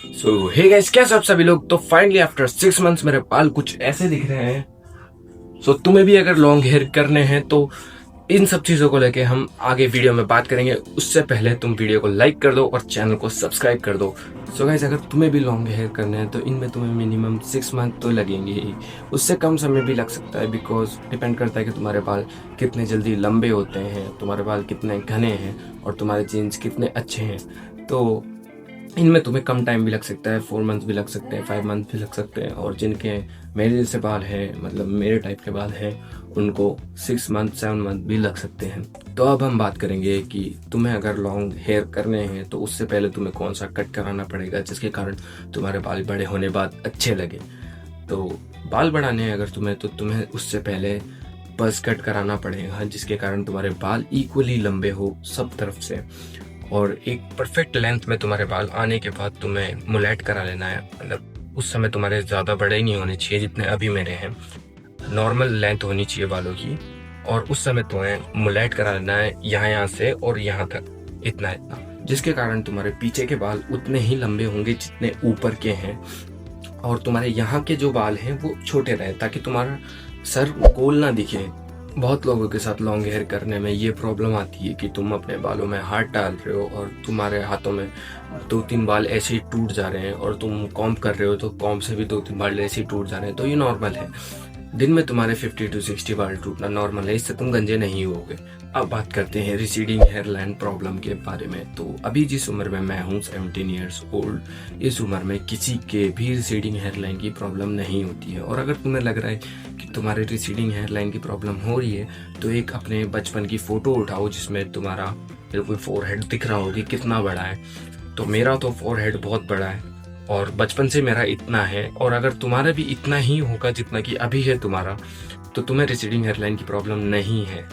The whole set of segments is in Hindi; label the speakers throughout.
Speaker 1: सो हे गाइस, कैसे आप सभी लोग। तो फाइनली आफ्टर 6 मंथ्स मेरे बाल कुछ ऐसे दिख रहे हैं। सो तुम्हें भी अगर लॉन्ग हेयर करने हैं तो इन सब चीजों को लेके हम आगे वीडियो में बात करेंगे। उससे पहले तुम वीडियो को लाइक कर दो और चैनल को सब्सक्राइब कर दो। सो गाइस, अगर तुम्हें भी लॉन्ग हेयर करने हैं तो इनमें तुम्हें मिनिमम 6 मंथ तो लगेंगे ही। उससे कम समय भी लग सकता है, बिकॉज डिपेंड करता है कि तुम्हारे बाल कितने जल्दी लंबे होते हैं, तुम्हारे बाल कितने घने हैं और तुम्हारे जीन्स कितने अच्छे हैं। तो इनमें तुम्हें कम टाइम भी लग सकता है, 4 मंथ भी लग सकते हैं, 5 मंथ भी लग सकते हैं। और जिनके मेरे जैसे बाल हैं, मतलब मेरे टाइप के बाल हैं, उनको 6 मंथ 7 मंथ भी लग सकते हैं। तो अब हम बात करेंगे कि तुम्हें अगर लॉन्ग हेयर करने हैं तो उससे पहले तुम्हें कौन सा कट कराना पड़ेगा जिसके कारण तुम्हारे बाल बड़े होने बाद अच्छे लगे। तो बाल बढ़ाने हैं अगर तुम्हें, तो तुम्हें उससे पहले बस कट कराना पड़ेगा जिसके कारण तुम्हारे बाल इक्वली लंबे हो सब तरफ से। और एक परफेक्ट लेंथ में तुम्हारे बाल आने के बाद तुम्हें मुलेट करा लेना है। मतलब उस समय तुम्हारे ज़्यादा बड़े नहीं होने चाहिए जितने अभी मेरे हैं, नॉर्मल लेंथ होनी चाहिए बालों की। और उस समय तुम्हें मुलेट करा लेना है यहाँ से और यहाँ तक, इतना इतना, जिसके कारण तुम्हारे पीछे के बाल उतने ही लंबे होंगे जितने ऊपर के हैं। और तुम्हारे यहाँ के जो बाल हैं वो छोटे रहे ताकि तुम्हारा सर गोल ना दिखे। बहुत लोगों के साथ लॉन्ग हेयर करने में ये प्रॉब्लम आती है कि तुम अपने बालों में हाथ डाल रहे हो और तुम्हारे हाथों में 2-3 बाल ऐसे ही टूट जा रहे हैं, और तुम कॉम्ब कर रहे हो तो कॉम्ब से भी 2-3 बाल ऐसे ही टूट जा रहे हैं। तो ये नॉर्मल है, दिन में तुम्हारे 50 to 60 बाल टूटना नॉर्मल है, इससे तुम गंजे नहीं होगे। अब बात करते हैं रिसीडिंग हेयर लाइन प्रॉब्लम के बारे में। तो अभी जिस उम्र में मैं हूँ 17 ईयर्स ओल्ड, इस उम्र में किसी के भी रिसीडिंग हेयर लाइन की प्रॉब्लम नहीं होती है। और अगर तुम्हें लग रहा है कि तुम्हारे रिसीडिंग हेयर लाइन की प्रॉब्लम हो रही है तो एक अपने बचपन की फोटो उठाओ जिसमें तुम्हारा बिल्कुल फोरहेड दिख रहा होगी कितना बड़ा है। तो मेरा तो फोरहेड बहुत बड़ा है और बचपन से मेरा इतना है, और अगर तुम्हारा भी इतना ही होगा जितना कि अभी है तुम्हारा, तो तुम्हें रिसीडिंग हेयरलाइन की प्रॉब्लम नहीं है।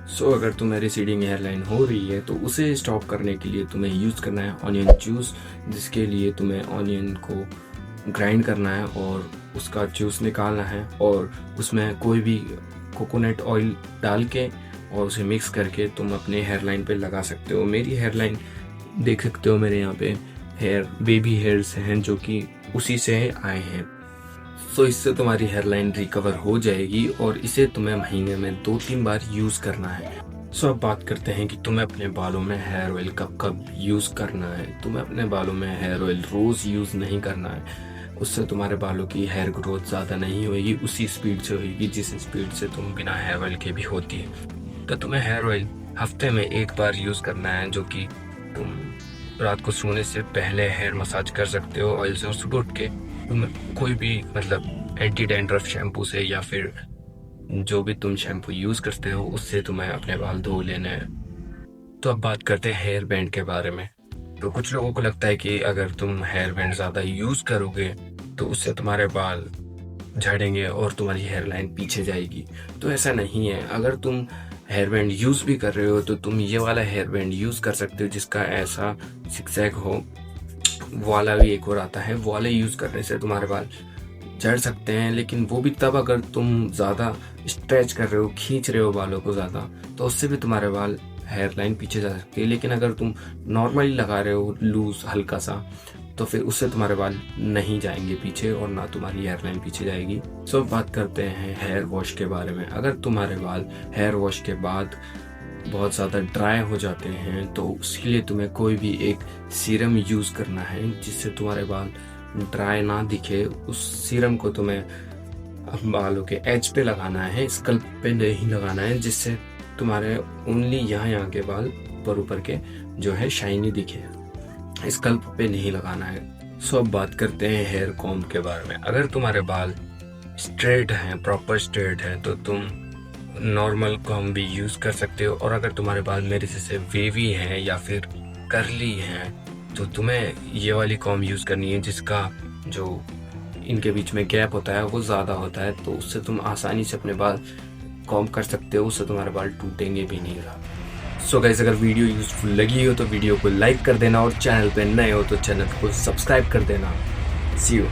Speaker 1: सो अगर तुम्हें रिसीडिंग हेयरलाइन हो रही है तो उसे स्टॉप करने के लिए तुम्हें यूज़ करना है ऑनियन जूस, जिसके लिए तुम्हें ऑनियन को ग्राइंड करना है और उसका जूस निकालना है और उसमें कोई भी कोकोनट ऑयल डाल के और उसे मिक्स करके तुम अपने हेयरलाइन पे लगा सकते हो। मेरी हेयरलाइन देख सकते हो, मेरे यहाँ पे हेयर बेबी हेयर्स हैं जो कि उसी से आए हैं। सो इससे तुम्हारी हेयरलाइन रिकवर हो जाएगी और इसे तुम्हें महीने में 2-3 बार यूज करना है। सो अब बात करते हैं कि तुम्हें अपने बालों में हेयर ऑयल कब कब यूज करना है। तुम्हें अपने बालों में हेयर ऑयल रोज यूज नहीं करना है, उससे तुम्हारे बालों की हेयर ग्रोथ ज़्यादा नहीं होगी, उसी स्पीड से होगी जिस स्पीड से तुम बिना हेयर ऑयल के भी होती है। तो तुम्हें हेयर ऑयल हफ्ते में 1 बार यूज करना है, जो कि तुम रात को सोने से पहले हेयर मसाज कर सकते हो ऑयल से। और सुबह उठ के तुम कोई भी मतलब एंटी डैंड्रफ शैम्पू से या फिर जो भी तुम शैम्पू यूज़ करते हो उससे तुम्हें अपने बाल धो लेने हैं। तो अब बात करते हैं हेयर बैंड के बारे में। तो कुछ लोगों को लगता है कि अगर तुम हेयर बैंड ज़्यादा यूज़ करोगे तो उससे तुम्हारे बाल झड़ेंगे और तुम्हारी हेयर लाइन पीछे जाएगी। तो ऐसा नहीं है। अगर तुम हेयर बैंड यूज़ भी कर रहे हो तो तुम ये वाला हेयर बैंड यूज़ कर सकते हो जिसका ऐसा सिक्सैक हो। वो वाला भी एक और आता है, वो वाले यूज़ करने से तुम्हारे बाल झड़ सकते हैं, लेकिन वो भी तब अगर तुम ज़्यादा स्ट्रेच कर रहे हो, खींच रहे हो बालों को ज़्यादा, तो उससे भी तुम्हारे बाल हेयर लाइन पीछे जा सकती है। लेकिन अगर तुम नॉर्मली लगा रहे हो लूज हल्का सा, तो फिर उससे तुम्हारे बाल नहीं जाएंगे पीछे और ना तुम्हारी हेयर लाइन पीछे जाएगी। सो बात करते हैं हेयर वॉश के बारे में। अगर तुम्हारे बाल हेयर वॉश के बाद बहुत ज़्यादा ड्राई हो जाते हैं तो उसके लिए तुम्हें कोई भी एक सीरम यूज़ करना है जिससे तुम्हारे बाल ड्राई ना दिखे। उस सीरम को तुम्हें बालों के एज पे लगाना है, स्कल्प पे नहीं लगाना है, जिससे तुम्हारे ओनली यहाँ के बाल ऊपर के जो है शाइनी दिखे, स्कल्प पे नहीं लगाना है। सो अब बात करते हैं हेयर कॉम्ब के बारे में। अगर तुम्हारे बाल स्ट्रेट हैं, प्रॉपर स्ट्रेट हैं, तो तुम नॉर्मल कॉम्ब भी यूज़ कर सकते हो। और अगर तुम्हारे बाल मेरे जैसे वेवी हैं या फिर करली हैं तो तुम्हें ये वाली कॉम्ब यूज़ करनी है जिसका जो इनके बीच में गैप होता है वो ज़्यादा होता है, तो उससे तुम आसानी से अपने बाल कॉम्ब कर सकते हो, उससे तुम्हारे बाल टूटेंगे भी नहीं। सो गाइस, अगर वीडियो यूजफुल लगी हो तो वीडियो को लाइक कर देना और चैनल पे नए हो तो चैनल को सब्सक्राइब कर देना। सी यू।